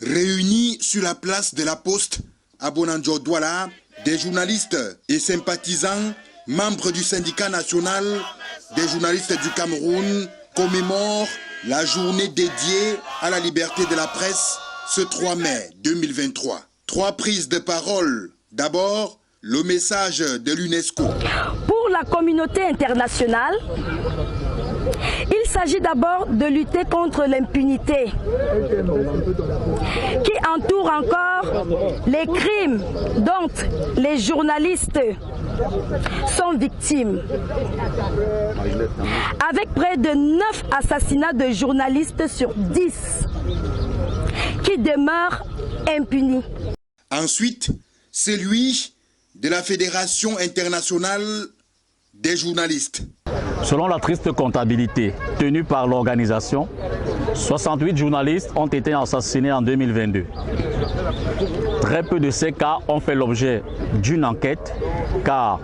Réunis sur la place de la Poste à Bonanjo-Douala, des journalistes et sympathisants, membres du syndicat national des journalistes du Cameroun, commémorent la journée dédiée à la liberté de la presse ce 3 mai 2023. 3 prises de parole. D'abord, le message de l'UNESCO. Pour la communauté internationale, il s'agit d'abord de lutter contre l'impunité qui entoure encore les crimes dont les journalistes sont victimes. Avec près de 9 assassinats de journalistes sur 10 qui demeurent impunis. Ensuite, celui de la Fédération internationale des journalistes. Selon la triste comptabilité tenue par l'organisation, 68 journalistes ont été assassinés en 2022. Très peu de ces cas ont fait l'objet d'une enquête, car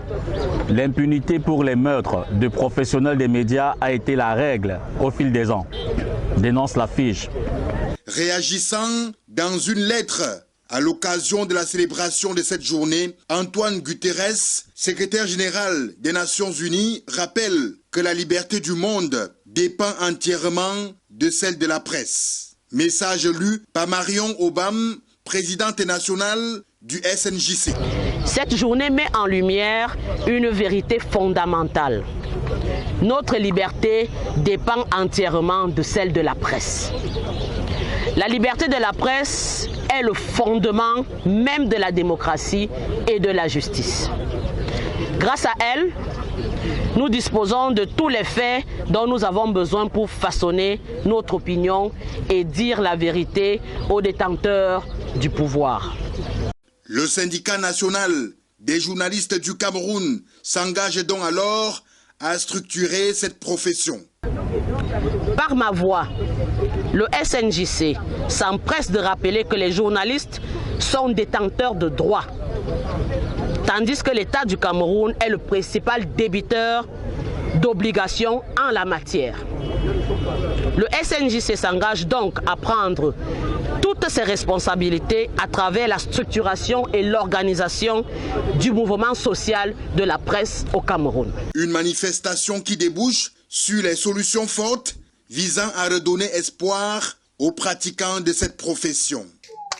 l'impunité pour les meurtres de professionnels des médias a été la règle au fil des ans, dénonce la FIJ. Réagissant dans une lettre à l'occasion de la célébration de cette journée, Antoine Guterres, secrétaire général des Nations Unies, rappelle que la liberté du monde dépend entièrement de celle de la presse. Message lu par Marion Obam, présidente nationale du SNJC. Cette journée met en lumière une vérité fondamentale. Notre liberté dépend entièrement de celle de la presse. La liberté de la presse est le fondement même de la démocratie et de la justice. Grâce à elle, nous disposons de tous les faits dont nous avons besoin pour façonner notre opinion et dire la vérité aux détenteurs du pouvoir. Le syndicat national des journalistes du Cameroun s'engage donc alors à structurer cette profession. Par ma voix, le SNJC s'empresse de rappeler que les journalistes sont détenteurs de droits, tandis que l'État du Cameroun est le principal débiteur d'obligations en la matière. Le SNJC s'engage donc à prendre toutes ses responsabilités à travers la structuration et l'organisation du mouvement social de la presse au Cameroun. Une manifestation qui débouche sur les solutions fortes visant à redonner espoir aux pratiquants de cette profession.